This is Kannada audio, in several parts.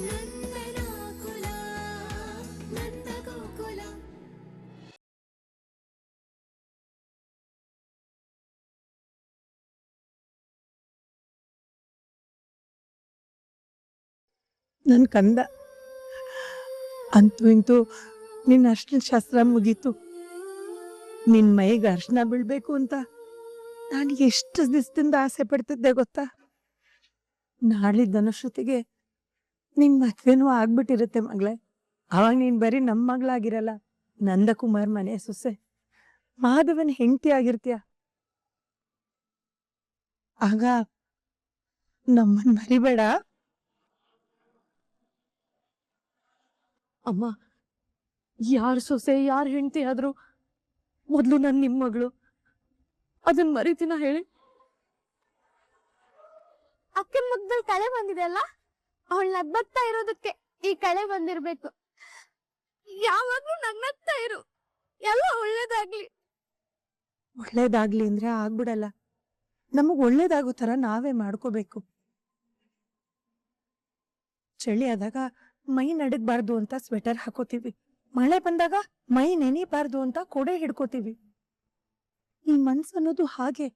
ನಂದನಾಕುಲ ನಂದಗೋಕುಲ. ನನ್ನ ಕಂದ ಅಂತೂ ಇಂತೂ ನಿನ್ನ ಅರ್ಶಿನ ಶಾಸ್ತ್ರ ಮುಗೀತು. ನಿನ್ನ ಮೈಗೆ ಅರ್ಶಿನ ಬೀಳ್ಬೇಕು ಅಂತ ನಾನು ಎಷ್ಟು ದಿವಸದಿಂದ ಆಸೆ ಪಡ್ತಿದ್ದೆ ಗೊತ್ತಾ. ನಾಳಿದ್ದ ಅನುಶ್ರುತಿಗೆ ನಿನ್ ಮದ್ವೆನೂ ಆಗ್ಬಿಟ್ಟಿರುತ್ತೆ ಮಗಳೇ. ಅವಾಗ ನೀನ್ ಬರೀ ನಮ್ಮ ಮಗಳಾಗಿರಲ್ಲ, ನಂದಕುಮಾರ್ ಮನೆ ಸೊಸೆ, ಮಾಧವನ್ ಹೆಂಡತಿ ಆಗಿರ್ತೀಯ. ಆಗ ನಮ್ಮನ್ ಮರಿಬೇಡ. ಅಮ್ಮ, ಯಾರ ಸೊಸೆ ಯಾರ ಹೆಂಡತಿ ಆದ್ರೂ ಮೊದ್ಲು ನನ್ ನಿಮ್ ಮಗಳು. ಅದನ್ ಮರಿತೀನ ಹೇಳಿ? ಅಕ್ಕನ ಮುಖದಲ್ಲಿ ಕಳೆ ಬಂದಿದೆ ಅಲ್ಲ, ಅವಳು ನಗ್ಬತ್ತಾ ಇರೋದಕ್ಕೆ ಈ ಕಳೆ ಬಂದಿರ್ಬೇಕು. ಯಾವಾಗ್ಲೂ ನಗ್ನಗ್ತಾ ಇರು, ಎಲ್ಲ ಒಳ್ಳೇದಾಗ್ಲಿ. ಒಳ್ಳೇದಾಗ್ಲಿ ಅಂದ್ರೆ ಆಗ್ಬಿಡಲ್ಲ. ನಮಗ್ ಒಳ್ಳೇದಾಗೋ ತರ ನಾವೇ ಮಾಡ್ಕೋಬೇಕು. ಚಳಿ ಆದಾಗ ಮೈ ನಡಗಬಾರ್ದು ಅಂತ ಸ್ವೆಟರ್ ಹಾಕೋತೀವಿ. ಮಳೆ ಬಂದಾಗ ಮೈ ನೆನಿಬಾರ್ದು ಅಂತ ಕೊಡೆ ಹಿಡ್ಕೋತೀವಿ. ಈ ಮನ್ಸು ಅನ್ನೋದು ಹಾಗೆ,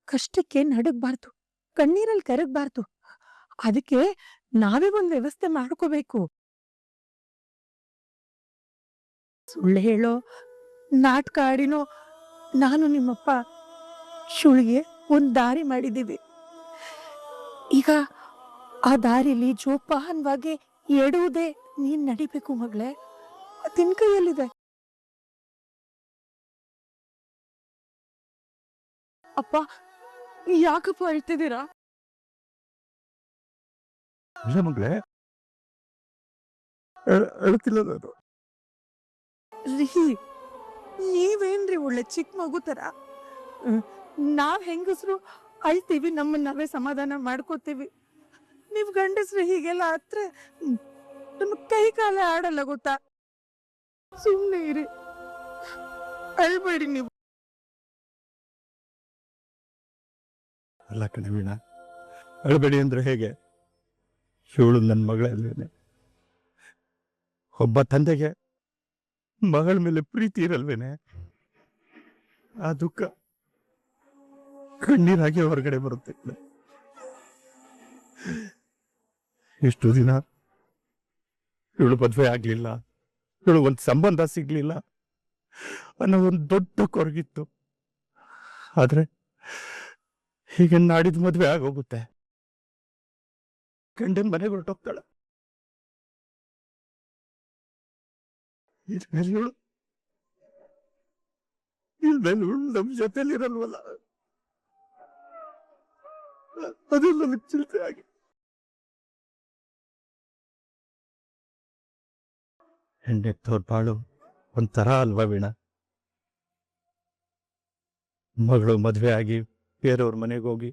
ಕಷ್ಟಕ್ಕೆ ನಡಗಬಾರ್ದು, ಕಣ್ಣೀರಲ್ಲಿ ಕರಗಬಾರ್ದು. ಅದಕ್ಕೆ ನಾವೇ ಒಂದ್ ವ್ಯವಸ್ಥೆ ಮಾಡ್ಕೋಬೇಕು. ಸುಳ್ಳು ಹೇಳೋ, ನಾಟಕ ಆಡಿನೋ ನಾನು ನಿಮ್ಮಪ್ಪ ಶುಳಿಗೆ ಒಂದ್ ದಾರಿ ಮಾಡಿದೀವಿ. ಈಗ ಆ ದಾರಿಲಿ ಜೋಪಾನವಾಗಿ ಎಡುವುದೇ ನೀನ್ ನಡಿಬೇಕು ಮಗಳೇ. ನಿನ್ ಕೈಯಲ್ಲಿದೆ. ಅಪ್ಪ, ಯಾಕಪ್ಪ ಅಳ್ತಿದ್ದೀರಾ? ಇಲ್ಲ ಮಗಳೇ, ಅಳ್ತಿಲ್ಲ ನಾನು. ರೀ, ನೀವೇನ್ರಿ ಒಳ್ಳೆ ಚಿಕ್ಕ ಮಗು ತರ. ನಾವ್ ಹೆಂಗಸ್ರು ಅಳ್ತೀವಿ, ನಮ್ಮನ್ನ ನಾವೇ ಸಮಾಧಾನ ಮಾಡ್ಕೋತೀವಿ. ನೀವ್ ಗಂಡಸ್ರು ಹೀಗೆಲ್ಲ ಹತ್ರ ನಮ್ ಕೈ ಕಾಲ ಆಡಲ್ಲ ಗೊತ್ತಾ. ಸುಮ್ನೆ ಇರಿ, ಅಳ್ಬೇಡಿ ನೀವು. ಅಲ್ಲ ಕಣೆ ವೀಣಾ, ಅಳಬೇಡಿ ಅಂದ್ರೆ ಹೇಗೆ? ಇವಳು ನನ್ನ ಮಗಳಲ್ವೇನೆ. ಒಬ್ಬ ತಂದೆಗೆ ಮಗಳ ಮೇಲೆ ಪ್ರೀತಿ ಇರಲ್ವೇನೆ. ಆ ದುಃಖ ಕಣ್ಣೀರಾಗಿ ಹೊರಗಡೆ ಬರುತ್ತೆ. ಎಷ್ಟು ದಿನ ಇವಳು ಮದುವೆ ಆಗ್ಲಿಲ್ಲ, ಇವಳು ಒಂದು ಸಂಬಂಧ ಸಿಗ್ಲಿಲ್ಲ ಅನ್ನೋ ಒಂದು ದೊಡ್ಡ ಕೊರಗಿತ್ತು. ಆದ್ರೆ ಹೀಗೆ ನಾಡಿದ ಮದುವೆ ಆಗೋಗುತ್ತೆ, ಗಂಡನ ಮನೆಗೆ ಹೊರಟೋಗ್ತಾಳೆ. ಇದ್ಮೇಲೆ ಇವಳು ನಮ್ಮ ಜೊತೆಲಿರಲ್ವಲ್ಲ, ಅದೆಲ್ಲ ಚಿಂತೆ ಆಗಿ. ಹೆಣ್ಣೆತ್ತೋರ್ ಬಾಳು ಒಂಥರ ಅಲ್ವಾ ವೀಣಾ? ಮಗಳು ಮದುವೆ ಆಗಿ ಬೇರೆಯವ್ರ ಮನೆಗೆ ಹೋಗಿ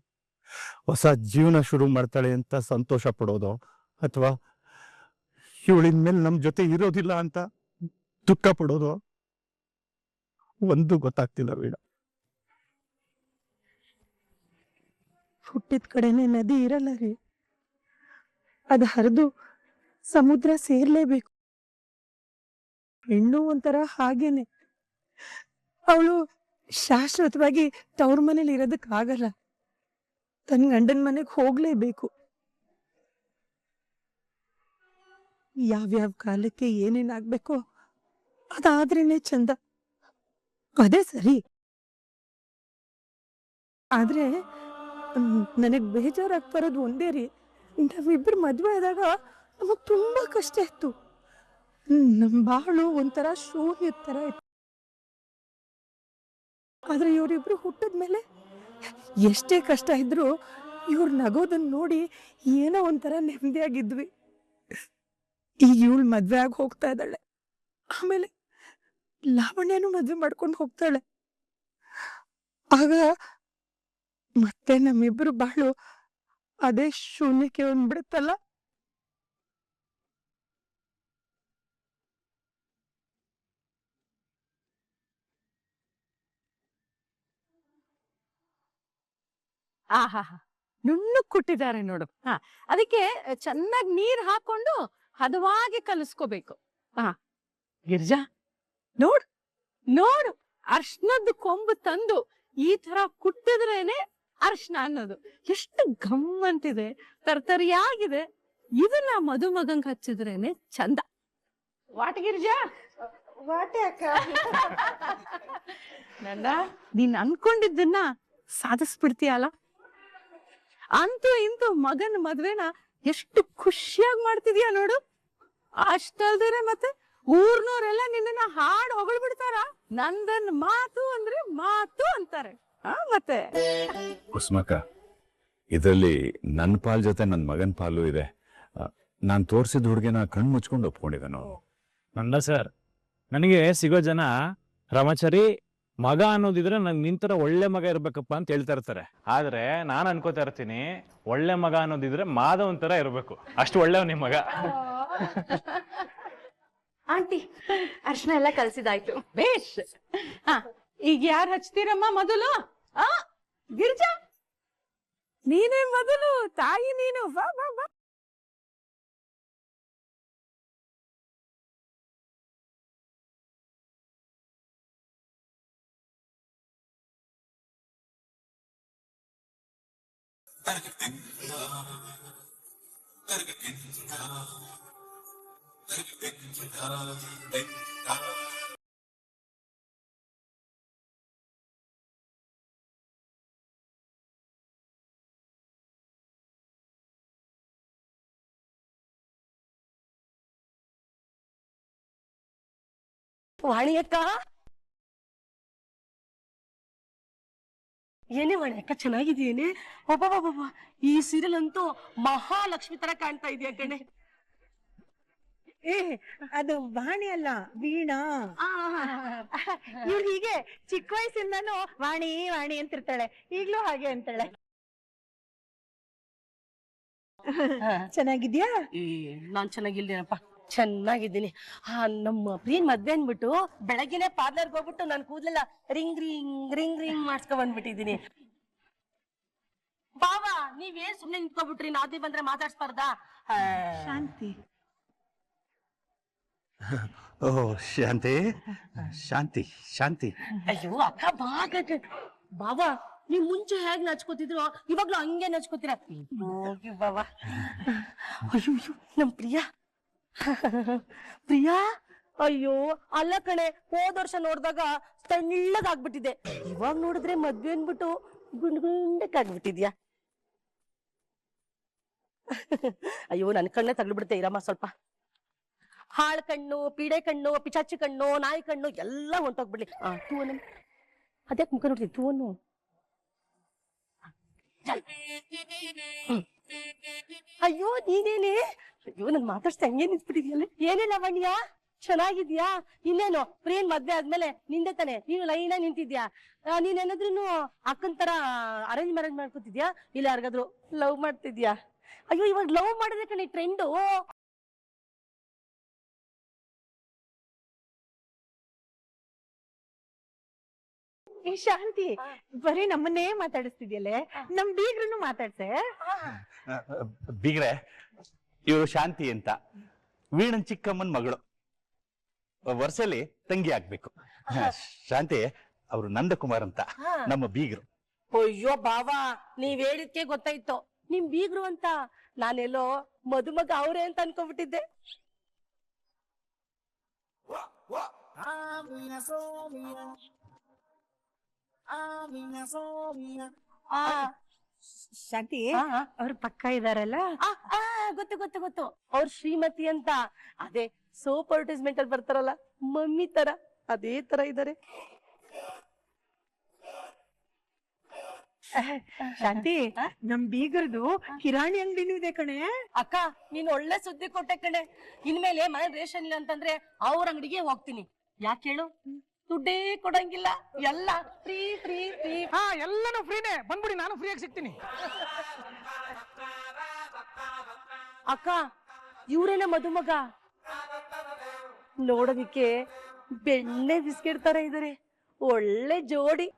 ಹೊಸ ಜೀವನ ಶುರು ಮಾಡ್ತಾಳೆ ಅಂತ ಸಂತೋಷ ಪಡೋದು, ಅಥವಾ ಇವಳಿನ ಮೇಲೆ ನಮ್ಮ ಜೊತೆ ಇರೋದಿಲ್ಲ ಅಂತ ದುಃಖ ಪಡೋದು, ಒಂದು ಗೊತ್ತಾಗ್ತಿಲ್ಲ ವೀಣಾ. ಹುಟ್ಟಿದ ಕಡೆನೆ ನದಿ ಇರಲ್ಲ ರೀ, ಅದ್ ಹರಿದು ಸಮುದ್ರ ಸೇರ್ಲೇಬೇಕು. ಹೆಣ್ಣು ಒಂಥರ ಹಾಗೇನೆ, ಅವಳು ಶಾಶ್ವತವಾಗಿ ತವ್ರ ಮನೇಲಿ ಇರೋದಕ್ ಆಗಲ್ಲ, ತನ್ನ ಗಂಡನ ಮನೆಗೆ ಹೋಗ್ಲೇಬೇಕು. ಯಾವ್ಯಾವ ಕಾಲಕ್ಕೆ ಏನೇನಾಗ್ಬೇಕೋ ಅದಾದ್ರೇನೆ ಚಂದ, ಅದೇ ಸರಿ. ಆದ್ರೆ ನನಗ್ ಬೇಜಾರಾಗಿ ಬರೋದು ಒಂದೇ ರೀ, ನಾವಿಬ್ರು ಮದ್ವೆ ಆದಾಗ ನಮಗ್ ತುಂಬಾ ಕಷ್ಟ ಇತ್ತು. ನಮ್ ಬಾಳು ಒಂಥರ ಶೂನ್ಯ ತರ ಇತ್ತು. ಆದ್ರೆ ಇವರಿಬ್ರು ಹುಟ್ಟಿದ್ಮೇಲೆ ಎಷ್ಟೇ ಕಷ್ಟ ಇದ್ರು ಇವ್ರು ನಗೋದನ್ನ ನೋಡಿ ಏನೋ ಒಂಥರ ನೆಮ್ಮದಿಯಾಗಿದ್ವಿ. ಈಗ ಇವಳು ಮದ್ವೆ ಆಗಿ ಹೋಗ್ತಾ ಇದ್ದಾಳೆ, ಆಮೇಲೆ ಲಾವಣ್ಯನು ಮದ್ವೆ ಮಾಡ್ಕೊಂಡು ಹೋಗ್ತಾಳೆ. ಆಗ ಮತ್ತೆ ನಮ್ಮಿಬ್ರು ಬಾಳು ಅದೇ ಶೂನ್ಯಕ್ಕೆ ಬಂದ್ಬಿಡುತ್ತಲ್ಲ. ಆಹಾ, ನುಣ್ಣಗ್ ಕುಟ್ಟಿದ್ದಾರೆ ನೋಡು. ಅದಕ್ಕೆ ಚೆನ್ನಾಗಿ ನೀರ್ ಹಾಕೊಂಡು ಹದವಾಗಿ ಕಲಿಸ್ಕೋಬೇಕು. ಗಿರ್ಜಾ, ನೋಡು ನೋಡು, ಅರ್ಶನದ ಕೊಂಬು ತಂದು ಈ ತರ ಕುಟ್ಟಿದ್ರೇನೆ ಅರ್ಶನ ಅನ್ನೋದು. ಎಷ್ಟು ಘಮ್ ಅಂತಿದೆ, ತರ್ತರಿಯಾಗಿದೆ. ಇದನ್ನ ಮದುಮಗಂಗ್ ಹಚ್ಚಿದ್ರೇನೆ ಚಂದ. ವಾಟ್ ಗಿರ್ಜಾ? ವಾಟೆ ಅಕ್ಕ. ನಂದ, ನೀನ್ ಅನ್ಕೊಂಡಿದ್ದನ್ನ ಸಾಧಿಸ್ಬಿಡ್ತೀಯಲ್ಲ. ಅಂತೂ ಇಂತೂ ಮಗನ್ ಮದ್ವೆನ ಎಷ್ಟು ಖುಷಿಯಾಗಿ ಮಾಡ್ತಿದ್ಯಾ ನೋಡು. ಅಷ್ಟಲ್ದೇನೆ ಮತ್ತೆ ಊರ್ನೋರೆಲ್ಲ ನಿನ್ನ ಹಾಡ್ ಹೊಗಳ್ಬಿಡ್ತಾರ. ನಂದನ್ ಮಾತು ಅಂದ್ರೆ ಮಾತು ಅಂತಾರೆ. ಮತ್ತೆ ಕುಸುಮಕ್ಕ, ಇದರಲ್ಲಿ ನನ್ನ ಪಾಲ್ ಜೊತೆ ನನ್ನ ಮಗನ ಪಾಲು ಇದೆ. ನಾನು ತೋರಿಸಿದ ಹುಡುಗಿನ ಕಣ್ಣು ಮುಚ್ಕೊಂಡು ಒಪ್ಕೊಂಡಿದ್ದಾನು. ನಂದ ಸರ್, ನನಗೆ ಸಿಗೋ ಜನ ರಾಮಾಚಾರಿ ಮಗ ಅನ್ನೋದಿದ್ರೆ ನನ್ ನಿಂತರ ಒಳ್ಳೆ ಮಗ ಇರ್ಬೇಕಪ್ಪ ಅಂತ ಹೇಳ್ತಾ ಇರ್ತಾರೆ. ಆದ್ರೆ ನಾನ್ ಅನ್ಕೋತಾ ಇರ್ತೀನಿ, ಒಳ್ಳೆ ಮಗ ಅನ್ನೋದಿದ್ರೆ ಮಾಧವನ್ ತರ ಇರ್ಬೇಕು. ಅಷ್ಟು ಒಳ್ಳೆವ್ ನಿಮ್ ಮಗ. ಆಂಟಿ, ಅರ್ಶನ ಎಲ್ಲ ಕಲ್ಸಿದಾಯ್ತು. ಬೇಷ್. ಈಗ ಯಾರು ಹಚ್ತೀರಮ್ಮ ಮೊದಲು? ಗಿರ್ಜಾ, ನೀನೇ ಮೊದಲು. ತಾಯಿ ನೀನು. ಬಾ ಬಾ ಬಾ. ವಾಣಿ ಅಕ್ಕ, ಏನೇ ವಾಣಿ ಅಕ್ಕ, ಚೆನ್ನಾಗಿದೆಯೇನೆ? ಒಬ್ಬ ಈ ಸೀರಿಯಲ್ ಅಂತೂ ಮಹಾಲಕ್ಷ್ಮಿ ತರ ಕಾಣ್ತಾ ಇದೆಯಾ ಕಣೆ. ಏ, ಅದು ವಾಣಿ ಅಲ್ಲ, ವೀಣಾ. ಇವಳು ಹೀಗೆ ಚಿಕ್ಕ ವಯಸ್ಸಿಂದಾನು ವಾಣಿ ವಾಣಿ ಅಂತಿರ್ತಾಳೆ. ಈಗ್ಲೂ ಹಾಗೆ ಅಂತಾಳೆ. ಚೆನ್ನಾಗಿದ್ಯಾ? ನಾನ್ ಚೆನ್ನಾಗಿಲ್ದೇನಪ್ಪ, ಚೆನ್ನಾಗಿದ್ದೀನಿ. ನಮ್ಮ ಪ್ರಿಯನ್ ಮದ್ವೆ ಅನ್ಬಿಟ್ಟು ಬೆಳಗ್ಗೆನೆ ಪಾರ್ಲರ್ಗೆ ಹೋಗ್ಬಿಟ್ಟು ನಾನು ಕೂದ್ಲೆಲ್ಲ ರಿಂಗ್ ರಿಂಗ್ ರಿಂಗ್ ರಿಂಗ್ ಮಾಡ್ಸ್ಕೊ ಬಂದ್ಬಿಟ್ಟಿದೀನಿ. ಬಾವಾ, ನೀವೇನ್ ಸುಮ್ನೆ ನಿಂತ್ಕೊಬಿಟ್ರಿ? ನಾದಿ ಬಂದ್ರೆ ಮಾತಾಡ್ಸ್ಬಾರ್ದಾ? ಶಾಂತಿ. ಓ ಶಾಂತಿ, ಶಾಂತಿ, ಶಾಂತಿ. ಅಯ್ಯೋ ಅಕ್ಕ, ಬಾವಾ, ನೀವ್ ಮುಂಚೆ ಹೇಗ್ ನಚ್ಕೋತಿದ್ರು ಇವಾಗ್ಲೂ ಹಂಗೆ ನಚ್ಕೋತೀರ. ಹೋಗಿ ಬಾವಾ. ಅಯ್ಯೋ ನಮ್ ಪ್ರಿಯಾ. ಪ್ರಿಯಾ, ಅಯ್ಯೋ ಅಲ್ಲ ಕಣೆ, ಹೋದ ವರ್ಷ ನೋಡ್ದಾಗ ತಣ್ಣಗಾಗ್ಬಿಟ್ಟಿದೆ. ಇವಾಗ ನೋಡಿದ್ರೆ ಮದ್ವೆ ಅನ್ಬಿಟ್ಟು ಗುಂಡಕ್ಕಾಗ್ಬಿಟ್ಟಿದ್ಯಾ. ಅಯ್ಯೋ ನನ್ ಕಣ್ಣೆ ತಗ್ಲ್ಬಿಡುತ್ತೆ. ಇರಮ್ಮ ಸ್ವಲ್ಪ. ಹಾಳ್ ಕಣ್ಣು, ಪೀಡೆ ಕಣ್ಣು, ಪಿಚಾಚಿ ಕಣ್ಣು, ನಾಯಿ ಕಣ್ಣು ಎಲ್ಲ ಹೊಂಟೋಗ್ಬಿಡ್ಲಿ. ತೂವನು ಅದ್ಯಾಕ್ ಮುಖ ನೋಡ್ತೀನಿ? ತೂವನ್ನು. ಅಯ್ಯೋ ನೀನೇನೆ. ಅಯ್ಯೋ ನನ್ ಮಾತಾಡ್ಸ್ತಾ ಹಂಗೆ ನಿಂತ್ಬಿಟ್ಟಿದ್ಯಲ್ಲ. ಏನೇ ಲಾವಣ್ಯ, ಚೆನ್ನಾಗಿದ್ಯಾ? ಇನ್ನೇನು ಪ್ರಿಯನ್ ಮದ್ವೆ ಆದ್ಮೇಲೆ ನಿಂದೆ ತಾನೆ, ನೀನು ಲೈನ ನಿಂತಿದ್ಯಾ? ನೀನೇನಾದ್ರೂ ಅಕ್ಕನ್ ತರ ಅರೇಂಜ್ ಮ್ಯಾರೇಜ್ ಮಾಡ್ಕೊತಿದ್ಯಾ, ಇಲ್ಲ ಯಾರಿಗಾದ್ರು ಲವ್ ಮಾಡ್ತಿದ್ಯಾ? ಅಯ್ಯೋ ಇವಾಗ ಲವ್ ಮಾಡಿದ್ರೆ ಕಣೆ ಟ್ರೆಂಡು. ಏ ಶಾಂತಿ, ಬರೀ ನಮ್ಮನ್ನೇ ಮಾತಾಡಿಸ್ತಿದ್ಯಲ್ಲೇ, ನಮ್ ಬೀಗ್ರನ್ನು ಮಾತಾಡ್ಸೆ. ಬೀಗ್ರೆ, ಇವರು ಶಾಂತಿ ಅಂತ, ವೀಣನ್ ಚಿಕ್ಕಮ್ಮನ್ ಮಗಳು. ವರ್ಷಲಿ ತಂಗಿ ಆಗ್ಬೇಕು. ಶಾಂತಿ, ಅವರು ನಂದಕುಮಾರ್ ಅಂತ ನಮ್ಮ ಬೀಗರು. ಅಯ್ಯೋ ಬಾವಾ, ನೀವ್ ಹೇಳಿದ್ಕೆ ಗೊತ್ತಾಯ್ತು ನಿಮ್ ಬೀಗ್ರು ಅಂತ. ನಾನೆಲ್ಲೋ ಮದುಮಗ ಅವ್ರೆ ಅಂತ ಅನ್ಕೊಂಡ್ಬಿಟ್ಟಿದ್ದೆ. ಶಾಂತಿ, ಅವ್ರ ಪಕ್ಕ ಇದಾರಲ್ಲ. ಗೊತ್ತು ಗೊತ್ತು ಗೊತ್ತು, ಅವ್ರ ಶ್ರೀಮತಿ ಅಂತ. ಅದೇ ಸೋಪ್ ಅಡ್ವರ್ಟೈಸ್ಮೆಂಟ್ ಅಲ್ಲಿ ಬರ್ತಾರಲ್ಲ, ಮಮ್ಮಿ ತರ, ಅದೇ ತರ ಇದಾರೆ. ಶಾಂತಿ, ನಮ್ ಬೀಗರದು ಕಿರಾಣಿ ಅಂಗಡಿನೂ ಇದೆ ಕಣೆ. ಅಕ್ಕ, ನೀನ್ ಒಳ್ಳೆ ಸುದ್ದಿ ಕೊಟ್ಟೆ ಕಣೆ. ಇನ್ಮೇಲೆ ಮನೆ ರೇಷನ್ ಇಲ್ಲ ಅಂತಂದ್ರೆ ಅವ್ರ ಅಂಗಡಿಗೆ ಹೋಗ್ತೀನಿ. ಯಾಕೆ ಹೇಳು? ದುಡ್ಡೇ ಕೊಡಂಗಿಲ್ಲ, ಎಲ್ಲ ಫ್ರೀ ಫ್ರೀ ಫ್ರೀ. ಎಲ್ಲಾನು ಫ್ರೀನೇ, ಬಂದ್ಬಿಡಿ, ನಾನು ಫ್ರೀಯಾಗಿ ಸಿಗ್ತೀನಿ. ಅಕ್ಕ, ಇವ್ರೇನ ಮದುಮಗ? ನೋಡೋದಿಕ್ಕೆ ಬೆಣ್ಣೆ ಬಿಸ್ಕೆಟ್ ತರ ಇದಾರೆ. ಒಳ್ಳೆ ಜೋಡಿ.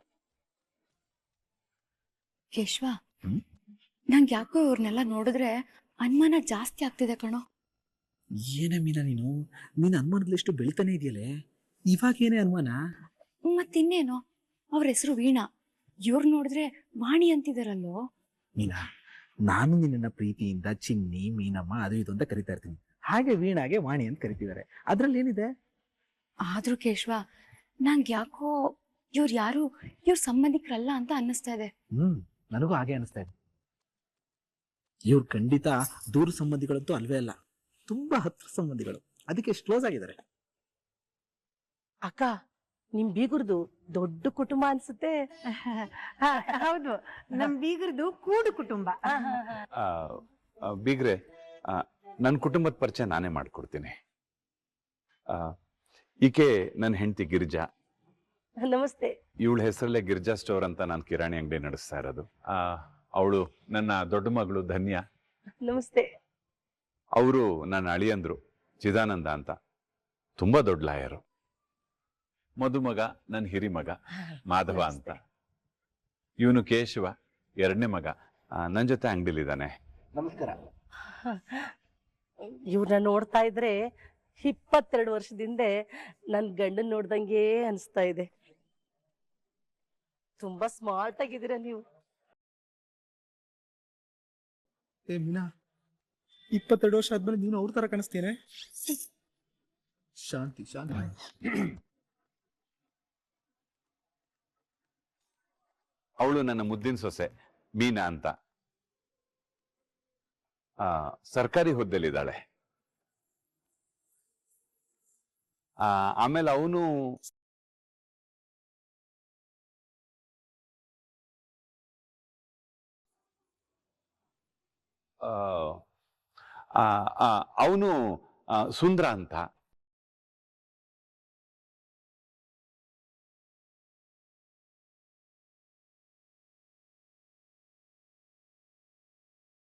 ಕೇಶವ, ನಂಗೆ ಯಾಕೋ ಇವ್ರನ್ನೆಲ್ಲ ನೋಡಿದ್ರೆ ಅನುಮಾನ ಜಾಸ್ತಿ ಆಗ್ತಿದೆ ಕಣೋ. ಏನೇ ಮೀನಾ ನೀನು ಅನುಮಾನದಲ್ಲಿಷ್ಟು ಬೆಳಿತಾನೆ ಇದೆಯಲ್ಲೇ, ಇವಾಗೇನೇ ಅನುಮಾನ? ಮತ್ತಿನ್ನೇನು, ಅವ್ರ ಹೆಸರು ವೀಣಾ, ಇವ್ರು ನೋಡಿದ್ರೆ ವಾಣಿ ಅಂತಿದಾರಲ್ಲೋ. ಮೀನಾ, ನಾನು ನಿನ್ನ ಪ್ರೀತಿಯಿಂದ ಚಿನ್ನಿ, ಮೀನಮ್ಮ ಅದು ಇದು ಅಂತ ಕರಿತಾ ಇರ್ತೀನಿ. ಹಾಗೆ ವೀಣಾಗೆ ವಾಣಿ ಅಂತ ಕರಿತಿದ್ದಾರೆ, ಅದ್ರಲ್ಲಿ ಏನಿದೆ? ಆದ್ರೂ ಕೇಶವ, ನಂಗೆ ಯಾಕೋ ಇವ್ರು ಯಾರು ಇವ್ರ ಸಂಬಂಧಿಕರಲ್ಲ ಅಂತ ಅನ್ನಿಸ್ತಾ ಇದೆ. ನನಗೂ ಹಾಗೆ ಅನಿಸ್ತಾ ಇದೆ. ಇವ್ರು ಖಂಡಿತ ದೂರ ಸಂಬಂಧಿಗಳಂತೂ ಅಲ್ವೇ ಅಲ್ಲ, ತುಂಬಾ ಹತ್ರ ಸಂಬಂಧಿಗಳು, ಅದಕ್ಕೆ ಎಷ್ಟು ಕ್ಲೋಸ್ ಆಗಿದ್ದಾರೆ. ಅಕ್ಕ, ನಿಮ್ ಬೀಗುರ್ದು ದೊಡ್ಡ ಕುಟುಂಬ ಅನ್ಸುತ್ತೆ. ಹೌದು, ನಮ್ ಬೀಗರದು ಕೂಡು ಕುಟುಂಬ. ಬೀಗ್ರೆ, ನನ್ನ ಕುಟುಂಬದ ಪರಿಚಯ ನಾನೇ ಮಾಡ್ಕೊಡ್ತೀನಿ. ಈಕೆ ನನ್ನ ಹೆಂಡತಿ ಗಿರಿಜಾ. ನಮಸ್ತೆ. ಇವಳ ಹೆಸರಲ್ಲೇ ಗಿರಿಜಾ ಸ್ಟೋರ್ ಅಂತ ನಾನು ಕಿರಾಣಿ ಅಂಗಡಿ ನಡೆಸ್ತಾ ಇರೋದು. ಅವಳು ನನ್ನ ದೊಡ್ಡ ಮಗಳು ಧನ್ಯ. ನಮಸ್ತೆ. ಅವರು ನನ್ನ ಅಳಿಯಂದ್ರು ಚಿದಾನಂದ ಅಂತ, ತುಂಬಾ ದೊಡ್ಡ ಲಾಯರು. ಮದುಮಗ ನನ್ನ ಹಿರಿಮಗ ಮಾಧವ ಅಂತ. ಇವನು ಕೇಶವ, ಎರಡನೇ ಮಗ, ನನ್ನ ಜೊತೆ ಅಂಗಡಿಲಿದ್ದಾನೆ. ನಮಸ್ಕಾರ. ಇವ್ರನ್ನ ನೋಡ್ತಾ ಇದ್ರೆ 22 ವರ್ಷದಿಂದ ನನ್ ಗಂಡನ್ ನೋಡ್ದಂಗೆ ಅನಿಸ್ತಾ ಇದೆ. ತುಂಬಾ ಸ್ಮಾರ್ಟ್ ಆಗಿದ್ದೀರಾ ನೀವು. ಏ ಮೀನಾ, 22 ವರ್ಷ ಆದ್ಮೇಲೆ ನೀನು ಅವ್ರ ತರ ಕಾಣಿಸ್ತೇನೆ. ಶಾಂತಿ ಶಾಂತಿ. ಅವಳು ನನ್ನ ಮುದ್ದಿನ ಸೊಸೆ ಮೀನಾ ಅಂತ, ಸರ್ಕಾರಿ ಹುದ್ದೆಲಿದ್ದಾಳೆ. ಆಮೇಲೆ ಅವನು ಸುಂದ್ರ ಅಂತ,